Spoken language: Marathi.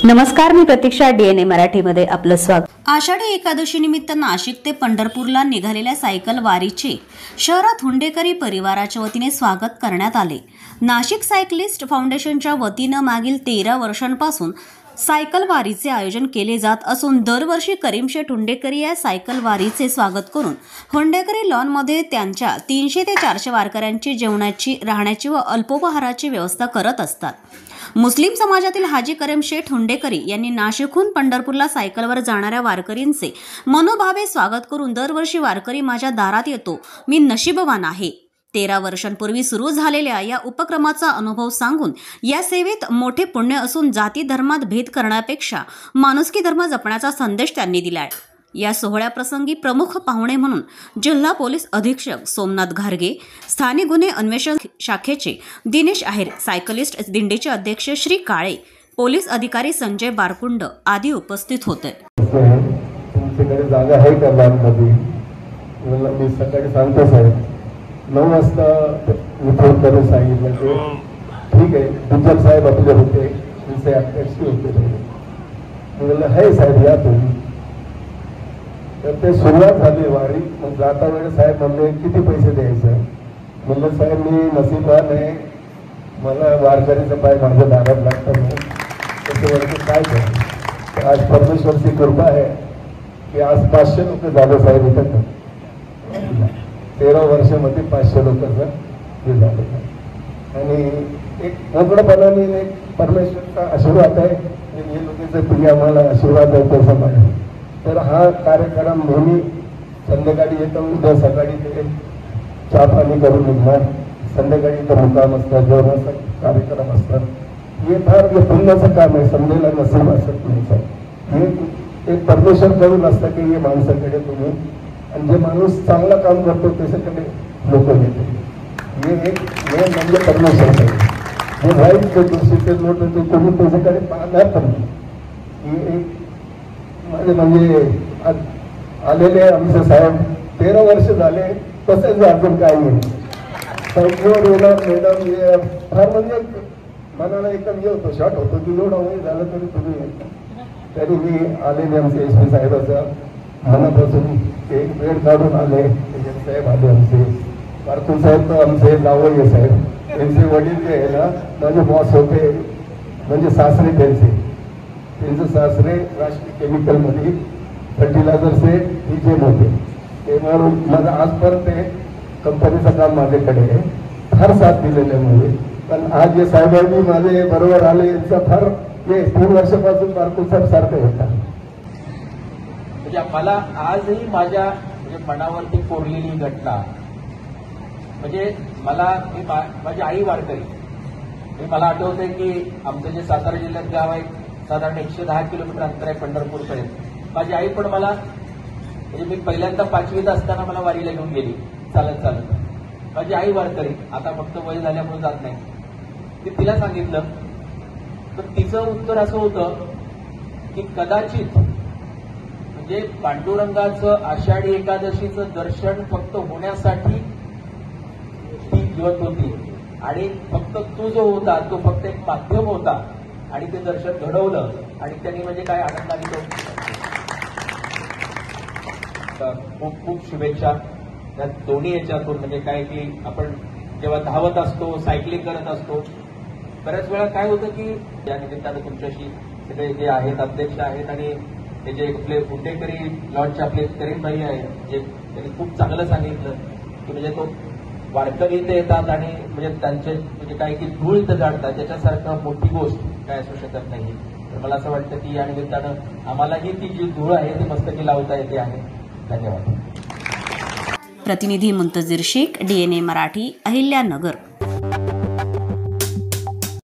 नमस्कार, मी प्रतीक्षा. DNA मराठीमध्ये आपलं स्वागत. आषाढी एकादशी निमित्त नाशिक ते पंढरपूरला निघालेल्या सायकल वारीचे शहरात हुंडेकरी परिवाराच्या वतीने स्वागत करण्यात आले. नाशिक सायकलिस्ट फाउंडेशनच्या वतीनं मागील 13 वर्षांपासून सायकल वारीचे आयोजन केले जात असून दरवर्षी करीमशेठ हुंडेकरी या सायकल वारीचे स्वागत करून हुंडेकरी लॉनमध्ये त्यांच्या 300 ते 400 वारकऱ्यांची जेवणाची, राहण्याची व अल्पोपहाराची व्यवस्था करत असतात. मुस्लिम समाजातील हाजी करीमशेठ हुंडेकरी यांनी नाशिकहून पंढरपूरला सायकलवर जाणाऱ्या वारकरींचे मनोभावे स्वागत करून दरवर्षी वारकरी माझ्या दारात येतो, मी नशीबवान आहे. 13 वर्षांपूर्वी सुरू झालेल्या या उपक्रमाचा अनुभव सांगून या सेवेत मोठे पुण्य असून जाती धर्मात भेद करण्यापेक्षा माणुसकी धर्म जपण्याचा संदेश त्यांनी दिलाय. या सोहळ्याप्रसंगी प्रमुख पाहुणे म्हणून जिल्हा पोलीस अधीक्षक सोमनाथ घारगे, स्थानिक गुन्हे अन्वेषण शाखेचे दिनेश आहेर, सायकलिस्ट दिंडीचे अध्यक्ष श्री काळे, पोलीस अधिकारी संजय बारकुंड आदी उपस्थित होते. तुमच्याकडे जागा आहे का लॉनमध्ये? मी सकाळी सांगतो साहेब 9 वाजता फोन करून सांगितलं की ठीक आहे. टीचर साहेब आपले होते, त्यांचे अध्यक्ष होते. म्हणलं आहे साहेब या तुम्ही. तर ते सुरुवात झाली वारी. मग जाता वेळेस साहेब म्हणले किती पैसे द्यायचं? म्हणलं साहेब मी नसीबवान आहे, मला वारकरीचं पाय माझ्या दारात लागतं नाही, त्याच्यावरती काय करायचं? तर आज परमेश्वरची कृपा आहे की आज 500 लोक झाले साहेब इथं. 13 वर्षामध्ये 500 लोकांचा हे झालं. आणि एक मोकळेपणाने एक परमेश्वरचा आशीर्वाद आहे. हे लोकांचं तुम्ही आम्हाला आशीर्वाद आहे तो समाज. तर हा कार्यक्रम नेहमी संध्याकाळी येतो. उद्या सकाळी ते चहा पाणी करून निघणार, संध्याकाळी इथं मुक्काम असतात, जेवणाचा कार्यक्रम असतात. हे फार पुण्याचं काम आहे, समजायला नसीब असत नाही साहेब. हे एक परमेश्वर करून असतं की हे माणसाकडे तुम्ही, आणि जे माणूस चांगलं काम करतो त्याच्याकडे लोक येते. हे एक मेन म्हणजे परमेश्वर आहे. जे वाईट करतो शिक्षण लोट होते कोणी त्याच्याकडे पाहणार पण नाही. हे एक म्हणजे आलेले आमचे साहेब 13 वर्ष झाले, तसेच अजून काय नाही. साईडवर येणार मॅडम हे फार म्हणजे मनाला एकदम हे होतो, शॉर्ट होतो की लोड अवघड झालं तरी तुम्ही. तरी मी आलेले आमचे SP साहेबाचं मनापासून एक वेळ काढून आले. साहेब आले आमचे बारकुल साहेब, तर आमचे जावई साहेब, त्यांचे वडील जे आहे ना माझे बॉस होते, म्हणजे सासरे त्यांचे सासरे राष्ट्रीय केमिकलमध्ये फर्टिलायझरचे DGM होते. ते म्हणून माझं आजपर्यंत ते कंपनीचं काम माझ्याकडे आहे, फार साथ दिलेलं आहे म्हणजे. पण आज जे साहेबांनी माझे बरोबर आले यांचा फार हे 3 वर्षापासून बारकुल साहेब सारखे होता. म्हणजे मला आजही माझ्या म्हणजे मनावरती कोरलेली घटना म्हणजे माझी आई वारकरी. मला आठवतंय की आमचं जे सातारा जिल्ह्यात गाव आहे साधारण 110 किलोमीटर अंतर आहे पंढरपूरपर्यंत. माझी आई पण मला म्हणजे मी पहिल्यांदा 5वीत असताना मला वारीला घेऊन गेली चालत. माझी आई वारकरी, आता फक्त वय झाल्यामुळे जात नाही. ते तिला सांगितलं तर तिचं उत्तर असं होतं की कदाचित म्हणजे पांडुरंगाचं आषाढी एकादशीचं दर्शन फक्त होण्यासाठी ती जीवत होती, आणि फक्त तो जो होता तो फक्त एक माध्यम होता, आणि ते दर्शन घडवलं. आणि त्यांनी म्हणजे काय आनंदाने खूप खूप शुभेच्छा त्या दोन्ही याच्यातून. म्हणजे काय की आपण जेव्हा धावत असतो, सायकलिंग करत असतो, बऱ्याच वेळा काय होतं की या निमित्तानं तुमच्याशी सगळे जे आहेत अध्यक्ष आहेत आणि हे जे आपले हुंडेकरी लॉनचे आपले करीमभाई आहेत, जे त्यांनी खूप चांगलं सांगितलं की म्हणजे तो वारकरी इथे येतात आणि म्हणजे त्यांचे म्हणजे काय की धूळ इथं जाणतात, त्याच्यासारखं मोठी गोष्ट काय असू शकत नाही. तर मला असं वाटतं की या निमित्तानं आम्हालाही ती जी धूळ आहे ती मस्तकी लावता येते आहे. धन्यवाद. प्रतिनिधी मुंतजीर शेख, DNA मराठी, अहिल्यानगर.